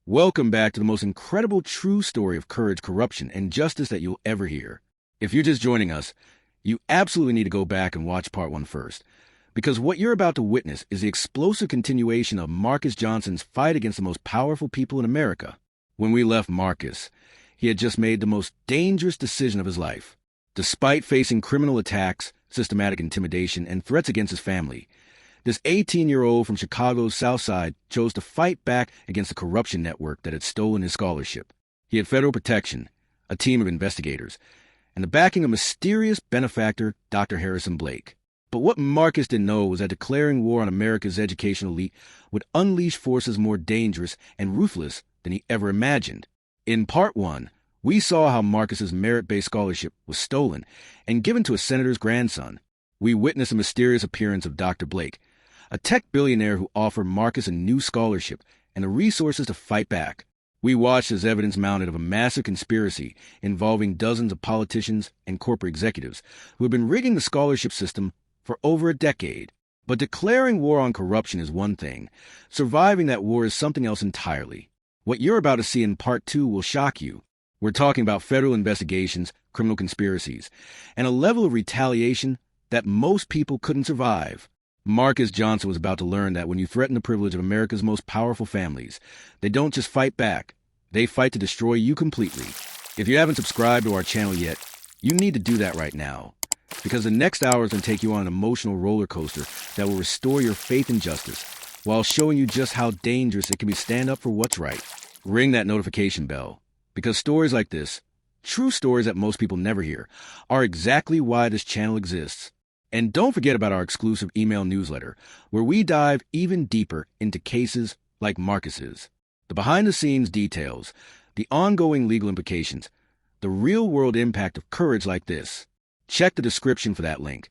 Welcome back to the most incredible true story of courage, corruption, and justice that you'll ever hear. If you're just joining us, you absolutely need to go back and watch part one first, because what you're about to witness is the explosive continuation of Marcus Johnson's fight against the most powerful people in America. When we left Marcus, he had just made the most dangerous decision of his life. Despite facing criminal attacks, systematic intimidation, and threats against his family, this 18-year-old from Chicago's South Side chose to fight back against the corruption network that had stolen his scholarship. He had federal protection, a team of investigators, and the backing of mysterious benefactor Dr. Harrison Blake. But what Marcus didn't know was that declaring war on America's educational elite would unleash forces more dangerous and ruthless than he ever imagined. In part one, we saw how Marcus's merit-based scholarship was stolen and given to a senator's grandson. We witnessed the mysterious appearance of Dr. Blake, a tech billionaire who offered Marcus a new scholarship and the resources to fight back. We watched as evidence mounted of a massive conspiracy involving dozens of politicians and corporate executives who had been rigging the scholarship system for over a decade. But declaring war on corruption is one thing. Surviving that war is something else entirely. What you're about to see in part two will shock you. We're talking about federal investigations, criminal conspiracies, and a level of retaliation that most people couldn't survive. Marcus Johnson was about to learn that when you threaten the privilege of America's most powerful families, they don't just fight back, they fight to destroy you completely. If you haven't subscribed to our channel yet, you need to do that right now, because the next hour is going to take you on an emotional roller coaster that will restore your faith in justice, while showing you just how dangerous it can be to stand up for what's right. Ring that notification bell, because stories like this, true stories that most people never hear, are exactly why this channel exists. And don't forget about our exclusive email newsletter, where we dive even deeper into cases like Marcus's. The behind-the-scenes details, the ongoing legal implications, the real-world impact of courage like this. Check the description for that link,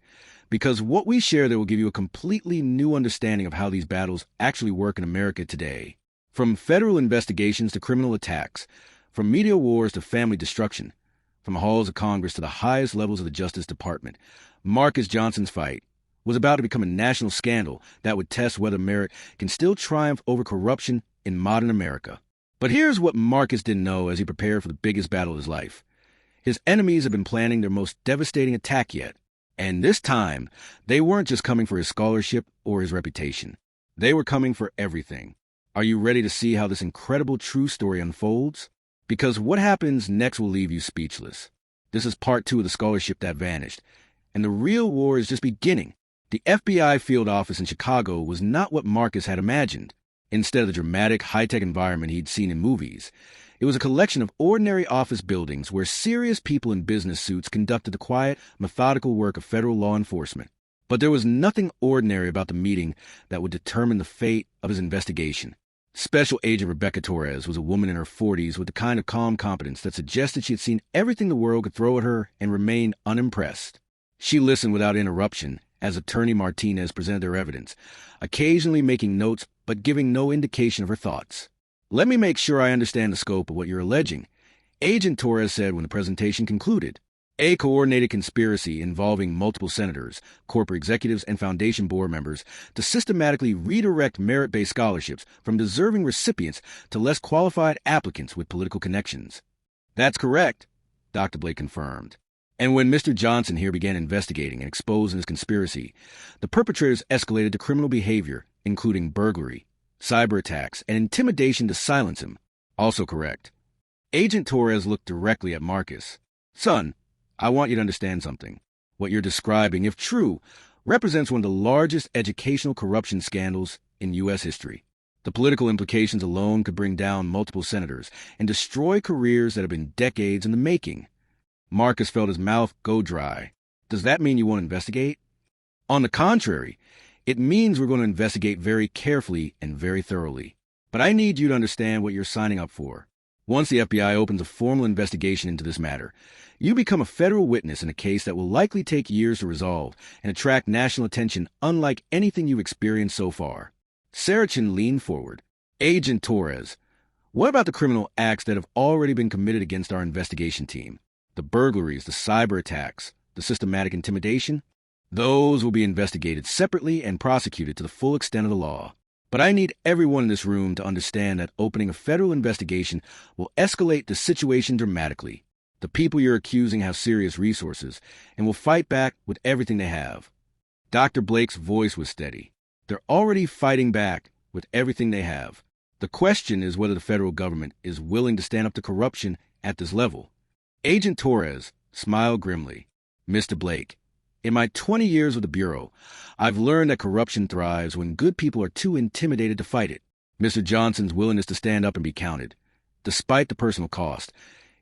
because what we share there will give you a completely new understanding of how these battles actually work in America today. From federal investigations to criminal attacks, from media wars to family destruction, from the halls of Congress to the highest levels of the Justice Department, Marcus Johnson's fight was about to become a national scandal that would test whether merit can still triumph over corruption in modern America. But here's what Marcus didn't know as he prepared for the biggest battle of his life. His enemies had been planning their most devastating attack yet. And this time, they weren't just coming for his scholarship or his reputation. They were coming for everything. Are you ready to see how this incredible true story unfolds? Because what happens next will leave you speechless. This is part two of the scholarship that vanished. And the real war is just beginning. The FBI field office in Chicago was not what Marcus had imagined. Instead of the dramatic, high-tech environment he'd seen in movies, it was a collection of ordinary office buildings where serious people in business suits conducted the quiet, methodical work of federal law enforcement. But there was nothing ordinary about the meeting that would determine the fate of his investigation. Special Agent Rebecca Torres was a woman in her 40s with the kind of calm competence that suggested she had seen everything the world could throw at her and remained unimpressed. She listened without interruption as Attorney Martinez presented their evidence, occasionally making notes but giving no indication of her thoughts. "Let me make sure I understand the scope of what you're alleging," Agent Torres said when the presentation concluded. "A coordinated conspiracy involving multiple senators, corporate executives, and foundation board members to systematically redirect merit-based scholarships from deserving recipients to less qualified applicants with political connections." "That's correct," Dr. Blake confirmed. And when Mr. Johnson here began investigating and exposing his conspiracy, the perpetrators escalated to criminal behavior, including burglary, cyber attacks, and intimidation to silence him. Also correct. Agent Torres looked directly at Marcus. "Son, I want you to understand something. What you're describing, if true, represents one of the largest educational corruption scandals in U.S. history. The political implications alone could bring down multiple senators and destroy careers that have been decades in the making." Marcus felt his mouth go dry. "Does that mean you won't investigate?" "On the contrary, it means we're going to investigate very carefully and very thoroughly. But I need you to understand what you're signing up for. Once the FBI opens a formal investigation into this matter, you become a federal witness in a case that will likely take years to resolve and attract national attention unlike anything you've experienced so far." Sarachin leaned forward. "Agent Torres, what about the criminal acts that have already been committed against our investigation team? The burglaries, the cyber attacks, the systematic intimidation? Those will be investigated separately and prosecuted to the full extent of the law." But I need everyone in this room to understand that opening a federal investigation will escalate the situation dramatically. The people you're accusing have serious resources and will fight back with everything they have. Dr. Blake's voice was steady. They're already fighting back with everything they have. The question is whether the federal government is willing to stand up to corruption at this level. Agent Torres smiled grimly. Mr. Blake, in my 20 years with the Bureau, I've learned that corruption thrives when good people are too intimidated to fight it. Mr. Johnson's willingness to stand up and be counted, despite the personal cost,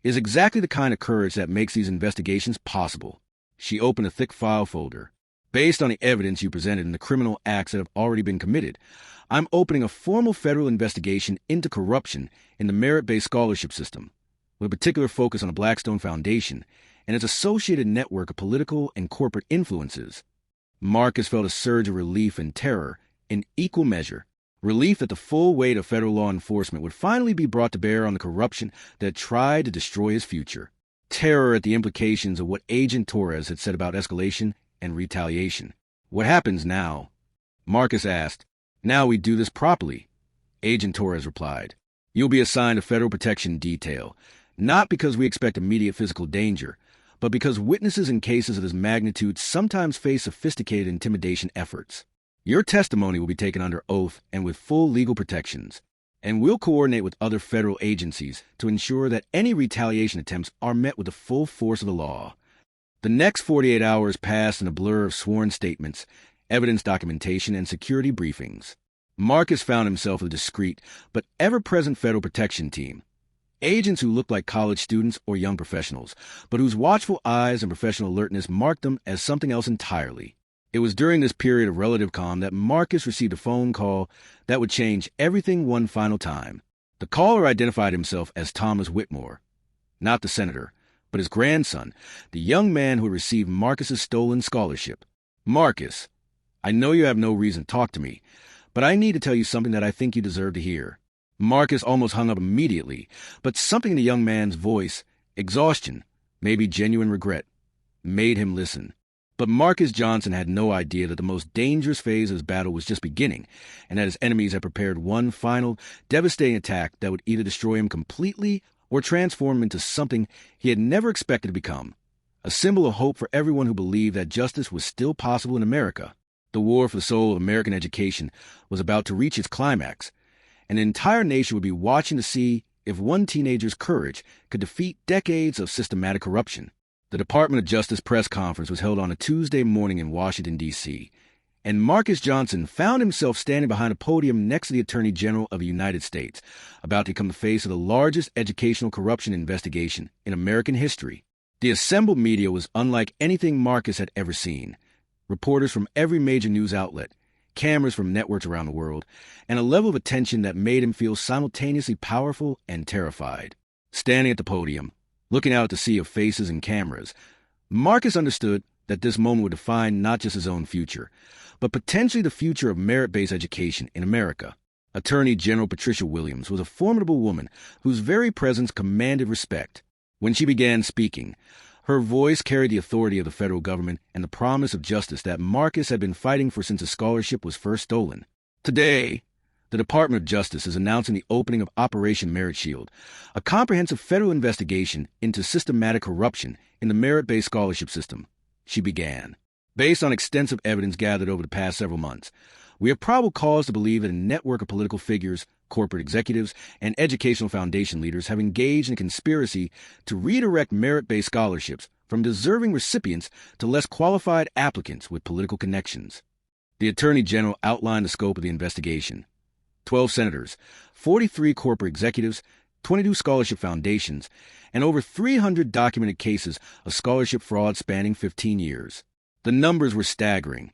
is exactly the kind of courage that makes these investigations possible. She opened a thick file folder. Based on the evidence you presented in the criminal acts that have already been committed, I'm opening a formal federal investigation into corruption in the merit-based scholarship system, with a particular focus on the Blackstone Foundation and its associated network of political and corporate influences. Marcus felt a surge of relief and terror in equal measure. Relief that the full weight of federal law enforcement would finally be brought to bear on the corruption that tried to destroy his future. Terror at the implications of what Agent Torres had said about escalation and retaliation. What happens now? Marcus asked. Now we do this properly. Agent Torres replied. You'll be assigned a federal protection detail, not because we expect immediate physical danger, but because witnesses in cases of this magnitude sometimes face sophisticated intimidation efforts. Your testimony will be taken under oath and with full legal protections, and we'll coordinate with other federal agencies to ensure that any retaliation attempts are met with the full force of the law. The next 48 hours passed in a blur of sworn statements, evidence documentation, and security briefings. Marcus found himself with a discreet but ever-present federal protection team. Agents who looked like college students or young professionals, but whose watchful eyes and professional alertness marked them as something else entirely. It was during this period of relative calm that Marcus received a phone call that would change everything one final time. The caller identified himself as Thomas Whitmore, not the senator, but his grandson, the young man who had received Marcus's stolen scholarship. Marcus, I know you have no reason to talk to me, but I need to tell you something that I think you deserve to hear. Marcus almost hung up immediately, but something in the young man's voice, exhaustion, maybe genuine regret, made him listen. But Marcus Johnson had no idea that the most dangerous phase of his battle was just beginning, and that his enemies had prepared one final, devastating attack that would either destroy him completely or transform him into something he had never expected to become, a symbol of hope for everyone who believed that justice was still possible in America. The war for the soul of American education was about to reach its climax, and an entire nation would be watching to see if one teenager's courage could defeat decades of systematic corruption. The Department of Justice press conference was held on a Tuesday morning in Washington, D.C., and Marcus Johnson found himself standing behind a podium next to the Attorney General of the United States, about to become the face of the largest educational corruption investigation in American history. The assembled media was unlike anything Marcus had ever seen. Reporters from every major news outlet, cameras from networks around the world, and a level of attention that made him feel simultaneously powerful and terrified. Standing at the podium, looking out at the sea of faces and cameras, Marcus understood that this moment would define not just his own future, but potentially the future of merit-based education in America. Attorney General Patricia Williams was a formidable woman whose very presence commanded respect. When she began speaking, her voice carried the authority of the federal government and the promise of justice that Marcus had been fighting for since his scholarship was first stolen. Today, the Department of Justice is announcing the opening of Operation Merit Shield, a comprehensive federal investigation into systematic corruption in the merit-based scholarship system. She began. Based on extensive evidence gathered over the past several months, we have probable cause to believe that a network of political figures, corporate executives, and educational foundation leaders have engaged in a conspiracy to redirect merit-based scholarships from deserving recipients to less qualified applicants with political connections. The Attorney General outlined the scope of the investigation. 12 senators, 43 corporate executives, 22 scholarship foundations, and over 300 documented cases of scholarship fraud spanning 15 years. The numbers were staggering,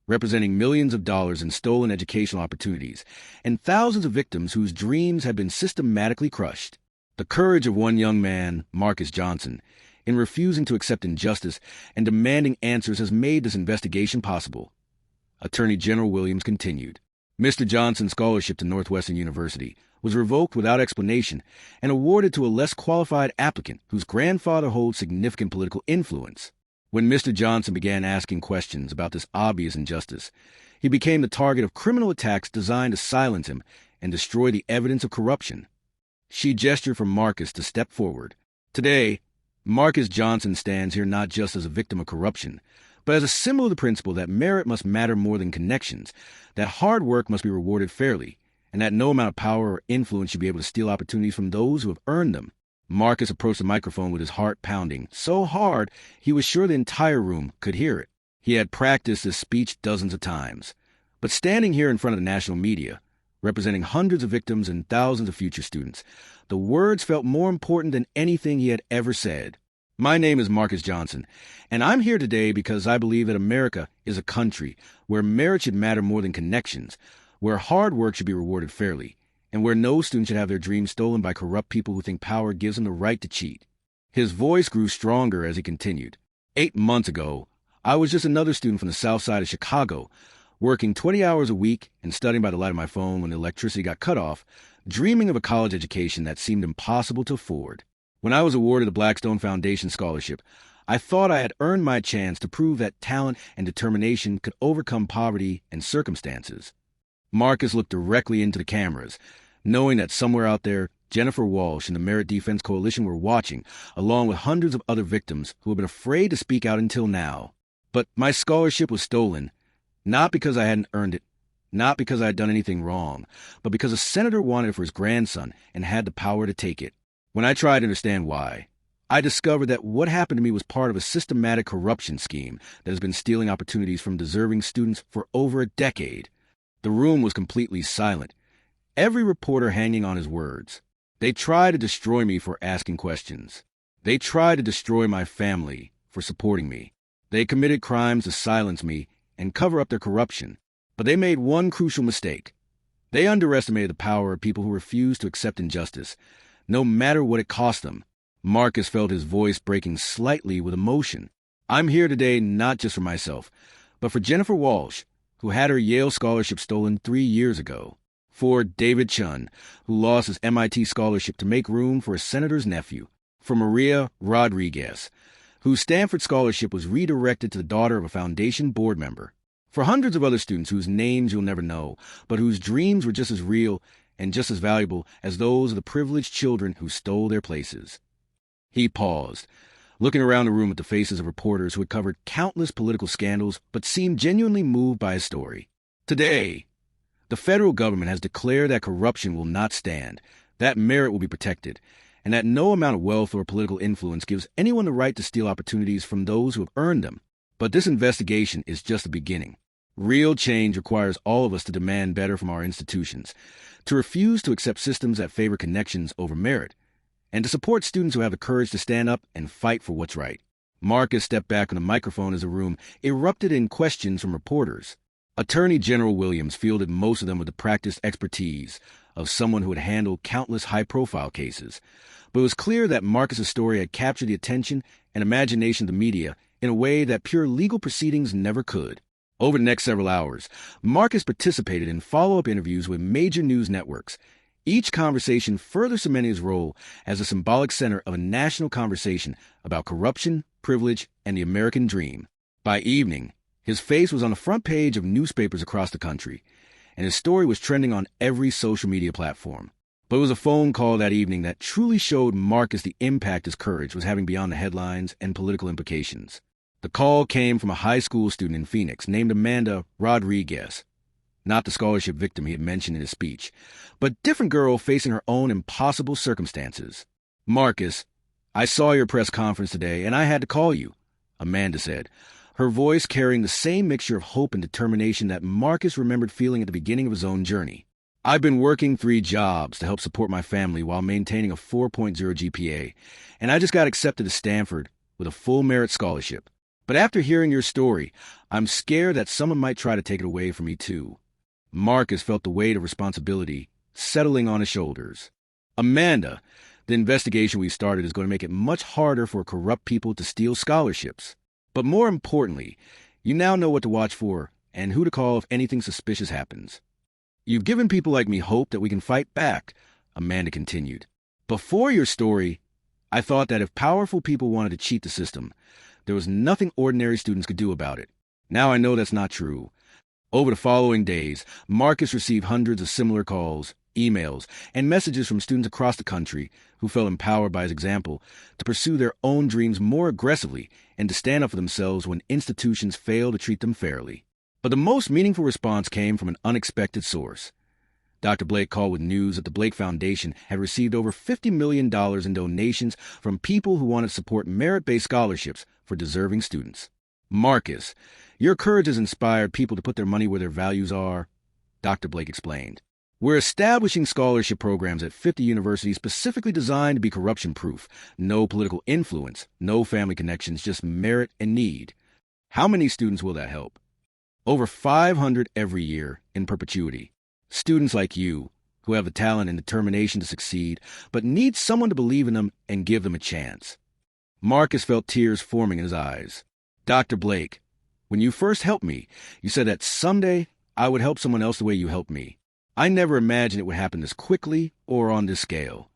representing millions of dollars in stolen educational opportunities and thousands of victims whose dreams had been systematically crushed. The courage of one young man, Marcus Johnson, in refusing to accept injustice and demanding answers has made this investigation possible. Attorney General Williams continued. Mr. Johnson's scholarship to Northwestern University was revoked without explanation and awarded to a less qualified applicant whose grandfather holds significant political influence. When Mr. Johnson began asking questions about this obvious injustice, He became the target of criminal attacks designed to silence him and destroy the evidence of corruption. She gestured for Marcus to step forward. Today, Marcus Johnson stands here not just as a victim of corruption, but as a symbol of the principle that merit must matter more than connections, that hard work must be rewarded fairly, and that no amount of power or influence should be able to steal opportunities from those who have earned them. Marcus approached the microphone with his heart pounding, so hard he was sure the entire room could hear it. He had practiced this speech dozens of times. But standing here in front of the national media, representing hundreds of victims and thousands of future students, the words felt more important than anything he had ever said. My name is Marcus Johnson, and I'm here today because I believe that America is a country where merit should matter more than connections, where hard work should be rewarded fairly, and where no student should have their dreams stolen by corrupt people who think power gives them the right to cheat. His voice grew stronger as he continued. 8 months ago, I was just another student from the south side of Chicago, working 20 hours a week and studying by the light of my phone when the electricity got cut off, dreaming of a college education that seemed impossible to afford. When I was awarded the Blackstone Foundation Scholarship, I thought I had earned my chance to prove that talent and determination could overcome poverty and circumstances. Marcus looked directly into the cameras, knowing that somewhere out there, Jennifer Walsh and the Merit Defense Coalition were watching, along with hundreds of other victims who had been afraid to speak out until now. But my scholarship was stolen, not because I hadn't earned it, not because I had done anything wrong, but because a senator wanted it for his grandson and had the power to take it. When I tried to understand why, I discovered that what happened to me was part of a systematic corruption scheme that has been stealing opportunities from deserving students for over a decade. The room was completely silent, every reporter hanging on his words. They tried to destroy me for asking questions. They tried to destroy my family for supporting me. They committed crimes to silence me and cover up their corruption. But they made one crucial mistake. They underestimated the power of people who refused to accept injustice, no matter what it cost them. Marcus felt his voice breaking slightly with emotion. I'm here today not just for myself, but for Jennifer Walsh, who had her Yale scholarship stolen 3 years ago. For David Chun, who lost his MIT scholarship to make room for a senator's nephew. For Maria Rodriguez, whose Stanford scholarship was redirected to the daughter of a foundation board member. For hundreds of other students whose names you'll never know, but whose dreams were just as real and just as valuable as those of the privileged children who stole their places. He paused, looking around the room at the faces of reporters who had covered countless political scandals but seemed genuinely moved by his story. Today, the federal government has declared that corruption will not stand, that merit will be protected, and that no amount of wealth or political influence gives anyone the right to steal opportunities from those who have earned them. But this investigation is just the beginning. Real change requires all of us to demand better from our institutions, to refuse to accept systems that favor connections over merit, and to support students who have the courage to stand up and fight for what's right. Marcus stepped back on the microphone as the room erupted in questions from reporters. Attorney General Williams fielded most of them with the practiced expertise of someone who had handled countless high-profile cases. But it was clear that Marcus's story had captured the attention and imagination of the media in a way that pure legal proceedings never could. Over the next several hours, Marcus participated in follow-up interviews with major news networks, each conversation further cementing his role as a symbolic center of a national conversation about corruption, privilege, and the American dream. By evening, his face was on the front page of newspapers across the country, and his story was trending on every social media platform. But it was a phone call that evening that truly showed Marcus the impact his courage was having beyond the headlines and political implications. The call came from a high school student in Phoenix named Amanda Rodriguez, not the scholarship victim he had mentioned in his speech, but a different girl facing her own impossible circumstances. Marcus, I saw your press conference today, and I had to call you, Amanda said, her voice carrying the same mixture of hope and determination that Marcus remembered feeling at the beginning of his own journey. I've been working 3 jobs to help support my family while maintaining a 4.0 GPA, and I just got accepted to Stanford with a full merit scholarship. But after hearing your story, I'm scared that someone might try to take it away from me too. Marcus felt the weight of responsibility settling on his shoulders. Amanda, the investigation we started is going to make it much harder for corrupt people to steal scholarships. But more importantly, you now know what to watch for and who to call if anything suspicious happens. You've given people like me hope that we can fight back, Amanda continued. Before your story, I thought that if powerful people wanted to cheat the system, there was nothing ordinary students could do about it. Now I know that's not true. Over the following days, Marcus received hundreds of similar calls, emails, and messages from students across the country who felt empowered by his example to pursue their own dreams more aggressively and to stand up for themselves when institutions fail to treat them fairly. But the most meaningful response came from an unexpected source. Dr. Blake called with news that the Blake Foundation had received over $50 million in donations from people who wanted to support merit-based scholarships for deserving students. Marcus, your courage has inspired people to put their money where their values are, Dr. Blake explained. We're establishing scholarship programs at 50 universities specifically designed to be corruption-proof. No political influence, no family connections, just merit and need. How many students will that help? Over 500 every year in perpetuity. Students like you, who have the talent and determination to succeed, but need someone to believe in them and give them a chance. Marcus felt tears forming in his eyes. Dr. Blake, when you first helped me, you said that someday I would help someone else the way you helped me. I never imagined it would happen this quickly or on this scale.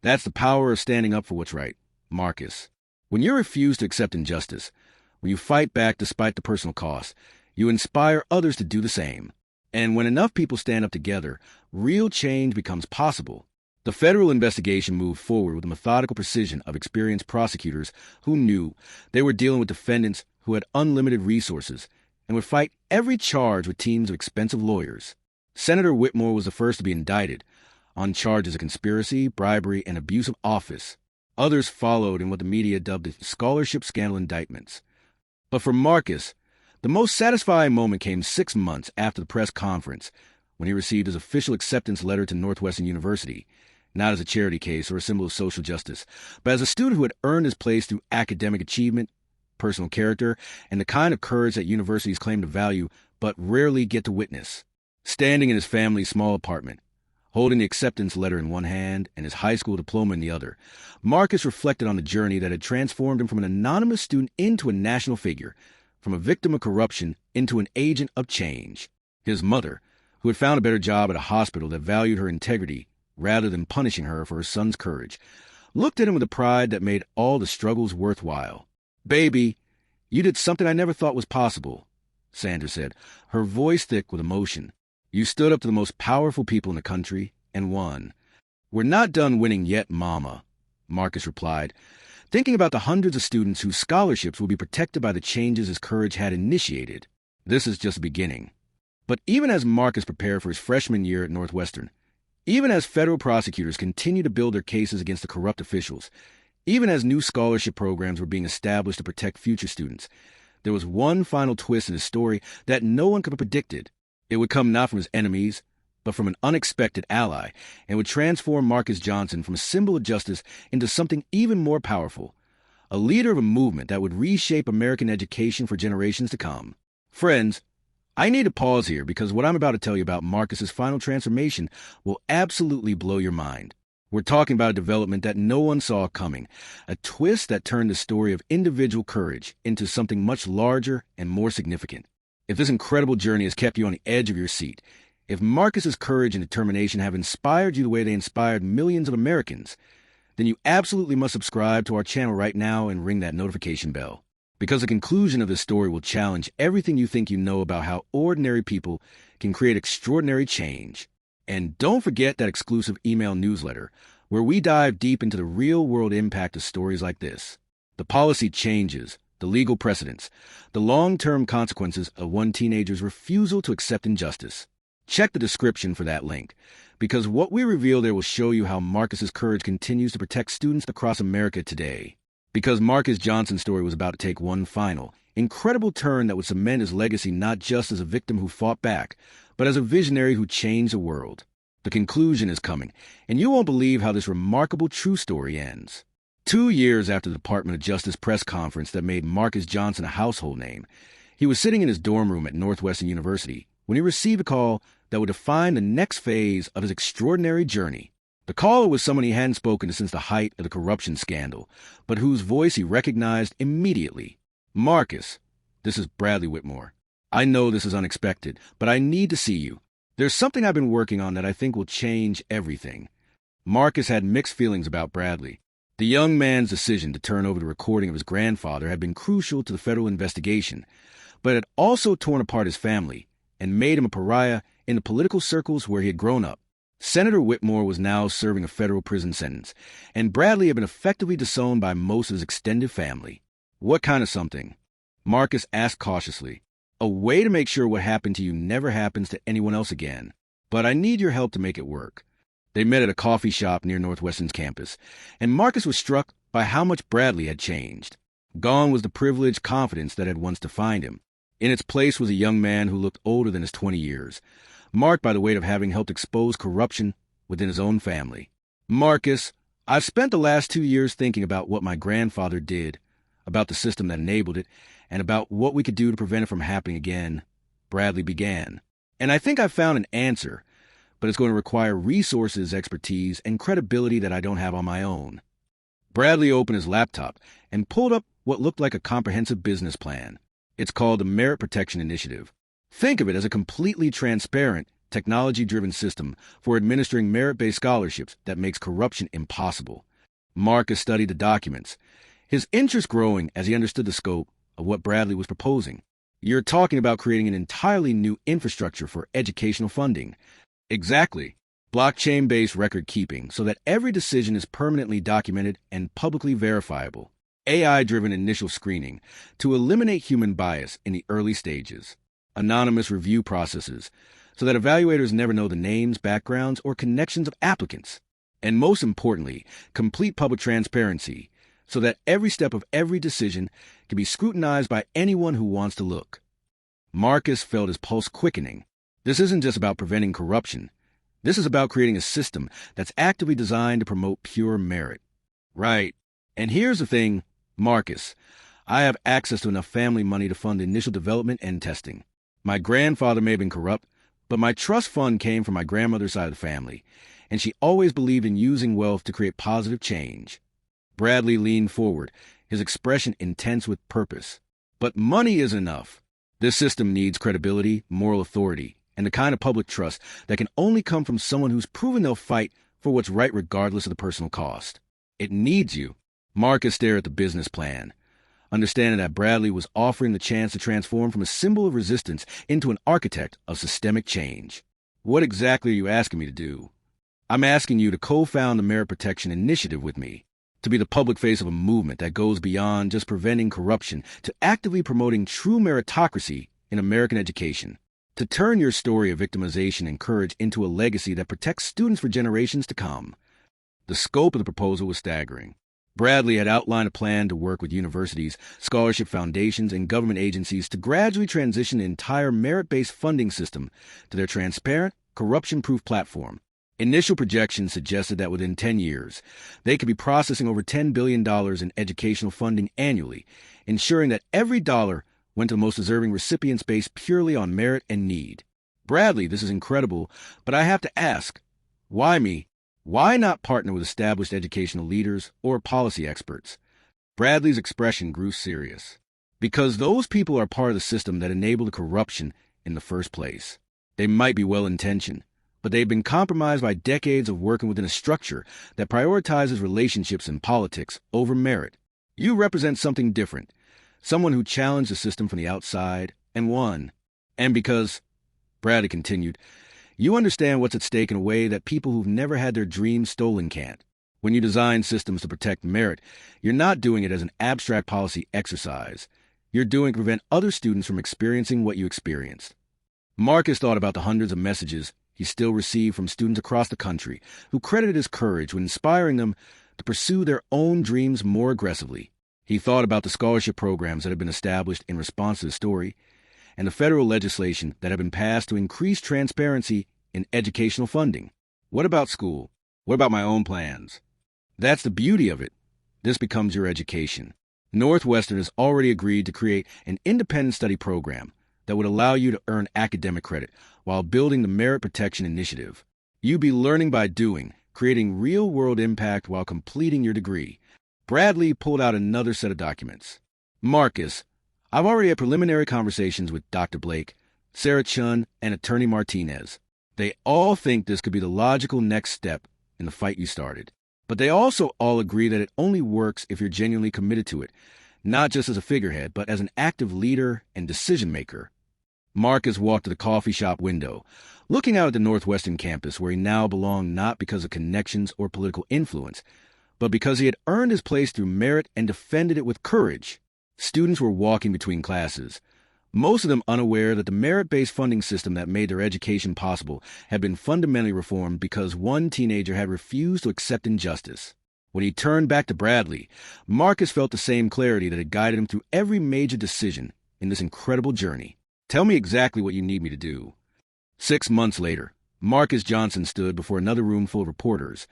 That's the power of standing up for what's right, Marcus. When you refuse to accept injustice, when you fight back despite the personal cost, you inspire others to do the same. And when enough people stand up together, real change becomes possible. The federal investigation moved forward with the methodical precision of experienced prosecutors who knew they were dealing with defendants who had unlimited resources and would fight every charge with teams of expensive lawyers. Senator Whitmore was the first to be indicted on charges of conspiracy, bribery, and abuse of office. Others followed in what the media dubbed the scholarship scandal indictments. But for Marcus, the most satisfying moment came 6 months after the press conference, when he received his official acceptance letter to Northwestern University, not as a charity case or a symbol of social justice, but as a student who had earned his place through academic achievement, personal character, and the kind of courage that universities claim to value but rarely get to witness. Standing in his family's small apartment, holding the acceptance letter in one hand and his high school diploma in the other, Marcus reflected on the journey that had transformed him from an anonymous student into a national figure, from a victim of corruption into an agent of change. His mother, who had found a better job at a hospital that valued her integrity rather than punishing her for her son's courage, looked at him with a pride that made all the struggles worthwhile. "Baby, you did something I never thought was possible," Sandra said, her voice thick with emotion. "You stood up to the most powerful people in the country and won." "We're not done winning yet, Mama," Marcus replied, thinking about the hundreds of students whose scholarships will be protected by the changes his courage had initiated. This is just the beginning. But even as Marcus prepared for his freshman year at Northwestern, even as federal prosecutors continue to build their cases against the corrupt officials, even as new scholarship programs were being established to protect future students, there was one final twist in his story that no one could have predicted. It would come not from his enemies, but from an unexpected ally, and would transform Marcus Johnson from a symbol of justice into something even more powerful, a leader of a movement that would reshape American education for generations to come. Friends, I need to pause here because what I'm about to tell you about Marcus's final transformation will absolutely blow your mind. We're talking about a development that no one saw coming, a twist that turned the story of individual courage into something much larger and more significant. If this incredible journey has kept you on the edge of your seat, if Marcus's courage and determination have inspired you the way they inspired millions of Americans, then you absolutely must subscribe to our channel right now and ring that notification bell. Because the conclusion of this story will challenge everything you think you know about how ordinary people can create extraordinary change. And don't forget that exclusive email newsletter, where we dive deep into the real-world impact of stories like this. The policy changes, the legal precedents, the long-term consequences of one teenager's refusal to accept injustice. Check the description for that link, because what we reveal there will show you how Marcus's courage continues to protect students across America today. Because Marcus Johnson's story was about to take one final, incredible turn that would cement his legacy not just as a victim who fought back, but as a visionary who changed the world. The conclusion is coming, and you won't believe how this remarkable true story ends. 2 years after the Department of Justice press conference that made Marcus Johnson a household name, he was sitting in his dorm room at Northwestern University when he received a call that would define the next phase of his extraordinary journey. The caller was someone he hadn't spoken to since the height of the corruption scandal, but whose voice he recognized immediately. "Marcus, this is Bradley Whitmore. I know this is unexpected, but I need to see you. There's something I've been working on that I think will change everything." Marcus had mixed feelings about Bradley. The young man's decision to turn over the recording of his grandfather had been crucial to the federal investigation, but it had also torn apart his family and made him a pariah in the political circles where he had grown up. Senator Whitmore was now serving a federal prison sentence, and Bradley had been effectively disowned by most of his extended family. What kind of something? Marcus asked cautiously. A way to make sure what happened to you never happens to anyone else again. But I need your help to make it work. They met at a coffee shop near Northwestern's campus, and Marcus was struck by how much Bradley had changed. Gone was the privileged confidence that had once defined him. In its place was a young man who looked older than his 20 years, marked by the weight of having helped expose corruption within his own family. Marcus, I've spent the last 2 years thinking about what my grandfather did, about the system that enabled it, and about what we could do to prevent it from happening again, Bradley began. And I think I've found an answer, but it's going to require resources, expertise, and credibility that I don't have on my own. Bradley opened his laptop and pulled up what looked like a comprehensive business plan. It's called the Merit Protection Initiative. Think of it as a completely transparent, technology-driven system for administering merit-based scholarships that makes corruption impossible. Marcus studied the documents, his interest growing as he understood the scope of what Bradley was proposing. You're talking about creating an entirely new infrastructure for educational funding. Exactly. Blockchain-based record-keeping so that every decision is permanently documented and publicly verifiable. AI-driven initial screening to eliminate human bias in the early stages. Anonymous review processes so that evaluators never know the names, backgrounds, or connections of applicants. And most importantly, complete public transparency so that every step of every decision can be scrutinized by anyone who wants to look. Marcus felt his pulse quickening. This isn't just about preventing corruption. This is about creating a system that's actively designed to promote pure merit. Right. And here's the thing, Marcus. I have access to enough family money to fund initial development and testing. My grandfather may have been corrupt, but my trust fund came from my grandmother's side of the family, and she always believed in using wealth to create positive change. Bradley leaned forward, his expression intense with purpose. But money is enough. This system needs credibility, moral authority, and the kind of public trust that can only come from someone who's proven they'll fight for what's right regardless of the personal cost. It needs you. Marcus stared at the business plan, understanding that Bradley was offering the chance to transform from a symbol of resistance into an architect of systemic change. What exactly are you asking me to do? I'm asking you to co-found the Merit Protection Initiative with me, to be the public face of a movement that goes beyond just preventing corruption to actively promoting true meritocracy in American education, to turn your story of victimization and courage into a legacy that protects students for generations to come. The scope of the proposal was staggering. Bradley had outlined a plan to work with universities, scholarship foundations, and government agencies to gradually transition the entire merit-based funding system to their transparent, corruption-proof platform. Initial projections suggested that within 10 years, they could be processing over $10 billion in educational funding annually, ensuring that every dollar went to the most deserving recipients based purely on merit and need. Bradley, this is incredible, but I have to ask, why me? Why not partner with established educational leaders or policy experts? Bradley's expression grew serious. Because those people are part of the system that enabled the corruption in the first place. They might be well-intentioned, but they've been compromised by decades of working within a structure that prioritizes relationships and politics over merit. You represent something different, someone who challenged the system from the outside and won. And because, Bradley continued, you understand what's at stake in a way that people who've never had their dreams stolen can't. When you design systems to protect merit, you're not doing it as an abstract policy exercise. You're doing it to prevent other students from experiencing what you experienced. Marcus thought about the hundreds of messages he still received from students across the country who credited his courage when inspiring them to pursue their own dreams more aggressively. He thought about the scholarship programs that had been established in response to the story and the federal legislation that had been passed to increase transparency in educational funding. What about school? What about my own plans? That's the beauty of it. This becomes your education. Northwestern has already agreed to create an independent study program that would allow you to earn academic credit while building the Merit Protection Initiative. You'd be learning by doing, creating real-world impact while completing your degree. Bradley pulled out another set of documents. Marcus, I've already had preliminary conversations with Dr. Blake, Sarah Chun, and Attorney Martinez. They all think this could be the logical next step in the fight you started. But they also all agree that it only works if you're genuinely committed to it, not just as a figurehead, but as an active leader and decision-maker. Marcus walked to the coffee shop window, looking out at the Northwestern campus where he now belonged not because of connections or political influence, but because he had earned his place through merit and defended it with courage. Students were walking between classes, most of them unaware that the merit-based funding system that made their education possible had been fundamentally reformed because one teenager had refused to accept injustice. When he turned back to Bradley, Marcus felt the same clarity that had guided him through every major decision in this incredible journey. Tell me exactly what you need me to do. 6 months later, Marcus Johnson stood before another room full of reporters,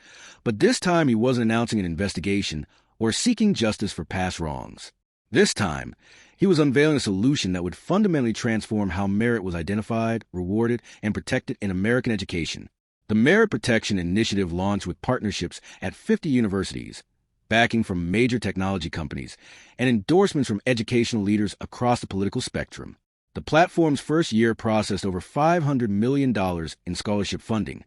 but this time he wasn't announcing an investigation or seeking justice for past wrongs. This time, he was unveiling a solution that would fundamentally transform how merit was identified, rewarded, and protected in American education. The Merit Protection Initiative launched with partnerships at 50 universities, backing from major technology companies, and endorsements from educational leaders across the political spectrum. The platform's first year processed over $500 million in scholarship funding,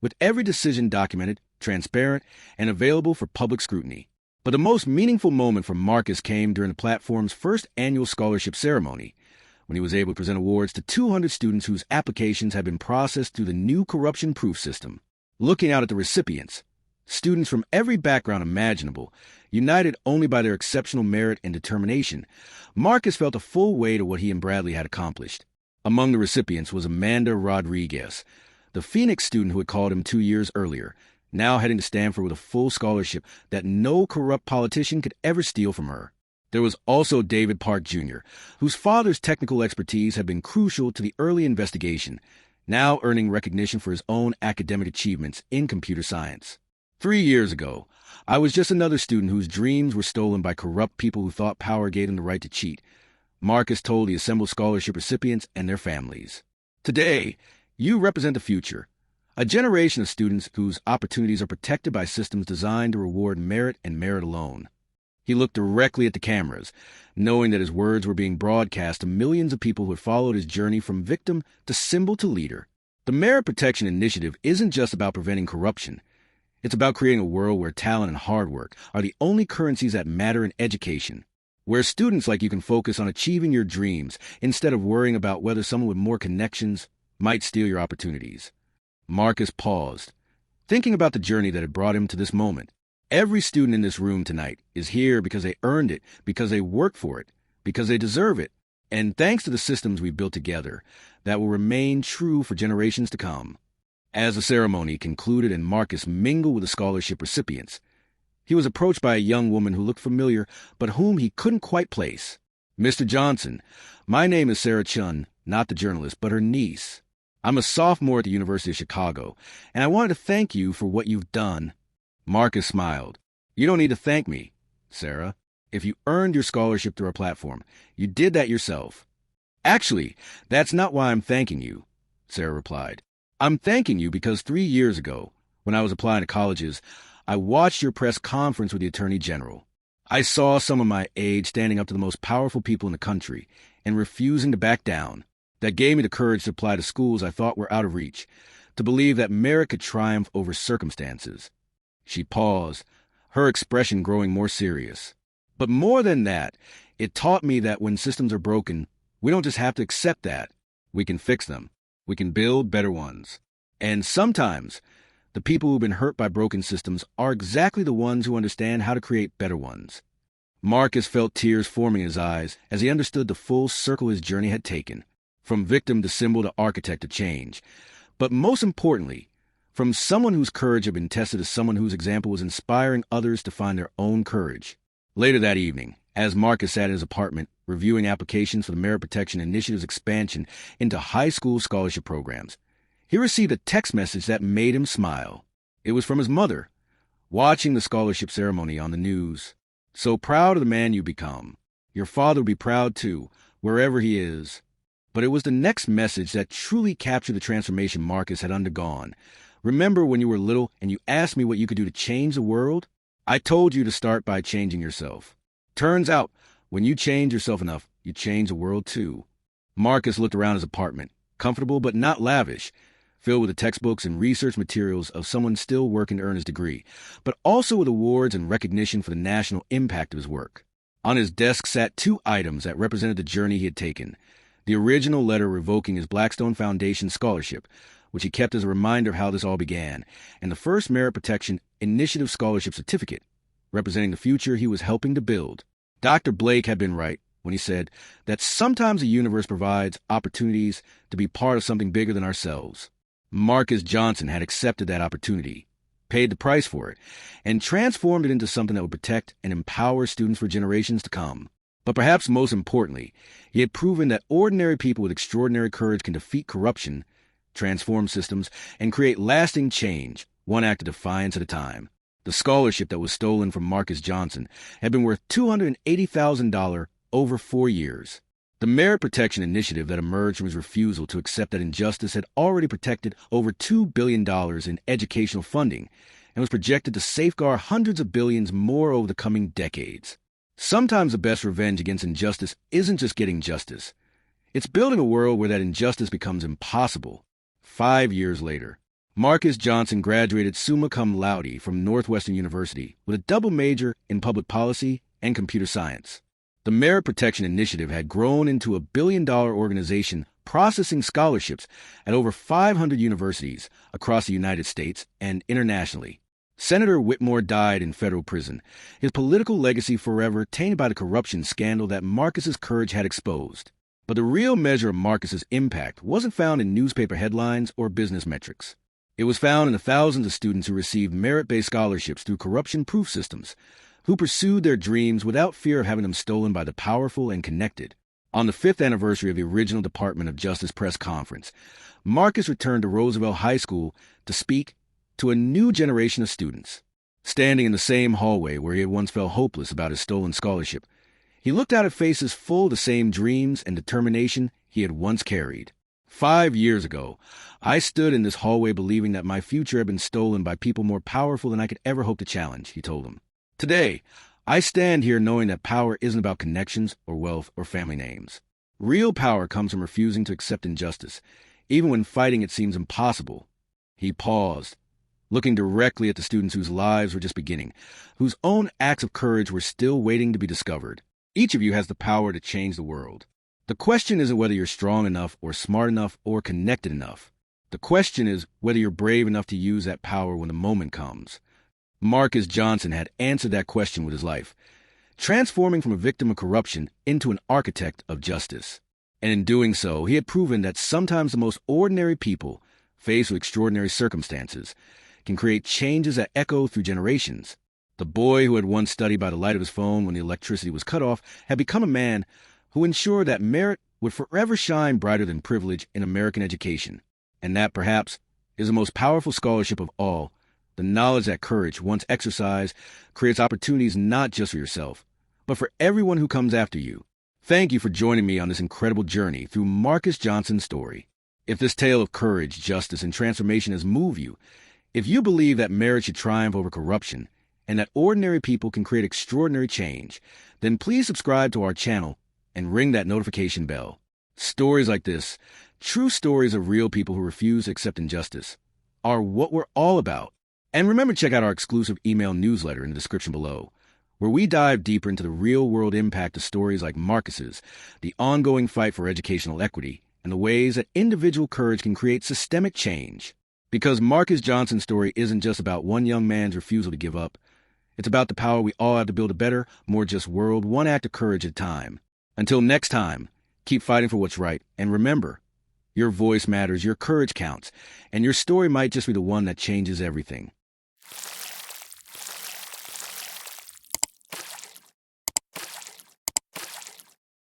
with every decision documented, transparent, and available for public scrutiny. But the most meaningful moment for Marcus came during the platform's first annual scholarship ceremony, when he was able to present awards to 200 students whose applications had been processed through the new corruption-proof system. Looking out at the recipients, students from every background imaginable, united only by their exceptional merit and determination, Marcus felt the full weight of what he and Bradley had accomplished. Among the recipients was Amanda Rodriguez, the Phoenix student who had called him 2 years earlier, now heading to Stanford with a full scholarship that no corrupt politician could ever steal from her. There was also David Park Jr., whose father's technical expertise had been crucial to the early investigation, now earning recognition for his own academic achievements in computer science. 3 years ago, I was just another student whose dreams were stolen by corrupt people who thought power gave them the right to cheat, Marcus told the assembled scholarship recipients and their families. Today, you represent the future, a generation of students whose opportunities are protected by systems designed to reward merit and merit alone. He looked directly at the cameras, knowing that his words were being broadcast to millions of people who had followed his journey from victim to symbol to leader. The Merit Protection Initiative isn't just about preventing corruption. It's about creating a world where talent and hard work are the only currencies that matter in education, where students like you can focus on achieving your dreams instead of worrying about whether someone with more connections might steal your opportunities. Marcus paused, thinking about the journey that had brought him to this moment. Every student in this room tonight is here because they earned it, because they worked for it, because they deserve it, and thanks to the systems we've built together that will remain true for generations to come. As the ceremony concluded and Marcus mingled with the scholarship recipients, he was approached by a young woman who looked familiar but whom he couldn't quite place. "Mr. Johnson, my name is Sarah Chun, not the journalist, but her niece. I'm a sophomore at the University of Chicago, and I wanted to thank you for what you've done." Marcus smiled. "You don't need to thank me, Sarah. If you earned your scholarship through our platform, you did that yourself." "Actually, that's not why I'm thanking you," Sarah replied. "I'm thanking you because 3 years ago, when I was applying to colleges, I watched your press conference with the Attorney General. I saw some of my age standing up to the most powerful people in the country and refusing to back down. That gave me the courage to apply to schools I thought were out of reach, to believe that merit could triumph over circumstances." She paused, her expression growing more serious. "But more than that, it taught me that when systems are broken, we don't just have to accept that. We can fix them. We can build better ones. And sometimes, the people who've been hurt by broken systems are exactly the ones who understand how to create better ones." Marcus felt tears forming in his eyes as he understood the full circle his journey had taken, from victim to symbol to architect of change. But most importantly, from someone whose courage had been tested to someone whose example was inspiring others to find their own courage. Later that evening, as Marcus sat in his apartment reviewing applications for the Merit Protection Initiative's expansion into high school scholarship programs, he received a text message that made him smile. It was from his mother, watching the scholarship ceremony on the news. "So proud of the man you become. Your father will be proud too, wherever he is." But it was the next message that truly captured the transformation Marcus had undergone. "Remember when you were little and you asked me what you could do to change the world? I told you to start by changing yourself. Turns out, when you change yourself enough, you change the world too." Marcus looked around his apartment, comfortable but not lavish, filled with the textbooks and research materials of someone still working to earn his degree, but also with awards and recognition for the national impact of his work. On his desk sat 2 items that represented the journey he had taken: The original letter revoking his Blackstone Foundation scholarship, which he kept as a reminder of how this all began, and the first Merit Protection Initiative Scholarship Certificate, representing the future he was helping to build. Dr. Blake had been right when he said that sometimes the universe provides opportunities to be part of something bigger than ourselves. Marcus Johnson had accepted that opportunity, paid the price for it, and transformed it into something that would protect and empower students for generations to come. But perhaps most importantly, he had proven that ordinary people with extraordinary courage can defeat corruption, transform systems, and create lasting change, one act of defiance at a time. The scholarship that was stolen from Marcus Johnson had been worth $280,000 over 4 years. The Merit Protection Initiative that emerged from his refusal to accept that injustice had already protected over $2 billion in educational funding and was projected to safeguard hundreds of billions more over the coming decades. Sometimes the best revenge against injustice isn't just getting justice. It's building a world where that injustice becomes impossible. 5 years later, Marcus Johnson graduated summa cum laude from Northwestern University with a double major in public policy and computer science. The Merit Protection Initiative had grown into a billion-dollar organization processing scholarships at over 500 universities across the United States and internationally. Senator Whitmore died in federal prison, his political legacy forever tainted by the corruption scandal that Marcus's courage had exposed. But the real measure of Marcus's impact wasn't found in newspaper headlines or business metrics. It was found in the thousands of students who received merit-based scholarships through corruption-proof systems, who pursued their dreams without fear of having them stolen by the powerful and connected. On the 5th anniversary of the original Department of Justice press conference, Marcus returned to Roosevelt High School to speak to a new generation of students. Standing in the same hallway where he had once felt hopeless about his stolen scholarship, he looked out at faces full of the same dreams and determination he had once carried. 5 years ago, I stood in this hallway believing that my future had been stolen by people more powerful than I could ever hope to challenge, he told them. Today, I stand here knowing that power isn't about connections or wealth or family names. Real power comes from refusing to accept injustice, even when fighting it seems impossible. He paused, looking directly at the students whose lives were just beginning, whose own acts of courage were still waiting to be discovered. Each of you has the power to change the world. The question isn't whether you're strong enough or smart enough or connected enough. The question is whether you're brave enough to use that power when the moment comes. Marcus Johnson had answered that question with his life, transforming from a victim of corruption into an architect of justice. And in doing so, he had proven that sometimes the most ordinary people, faced with extraordinary circumstances, can create changes that echo through generations. The boy who had once studied by the light of his phone when the electricity was cut off had become a man who ensured that merit would forever shine brighter than privilege in American education. And that, perhaps, is the most powerful scholarship of all, the knowledge that courage, once exercised, creates opportunities not just for yourself, but for everyone who comes after you. Thank you for joining me on this incredible journey through Marcus Johnson's story. If this tale of courage, justice, and transformation has moved you, if you believe that merit should triumph over corruption, and that ordinary people can create extraordinary change, then please subscribe to our channel and ring that notification bell. Stories like this, true stories of real people who refuse to accept injustice, are what we're all about. And remember to check out our exclusive email newsletter in the description below, where we dive deeper into the real-world impact of stories like Marcus's, the ongoing fight for educational equity, and the ways that individual courage can create systemic change. Because Marcus Johnson's story isn't just about one young man's refusal to give up. It's about the power we all have to build a better, more just world, one act of courage at a time. Until next time, keep fighting for what's right, and remember, your voice matters, your courage counts, and your story might just be the one that changes everything.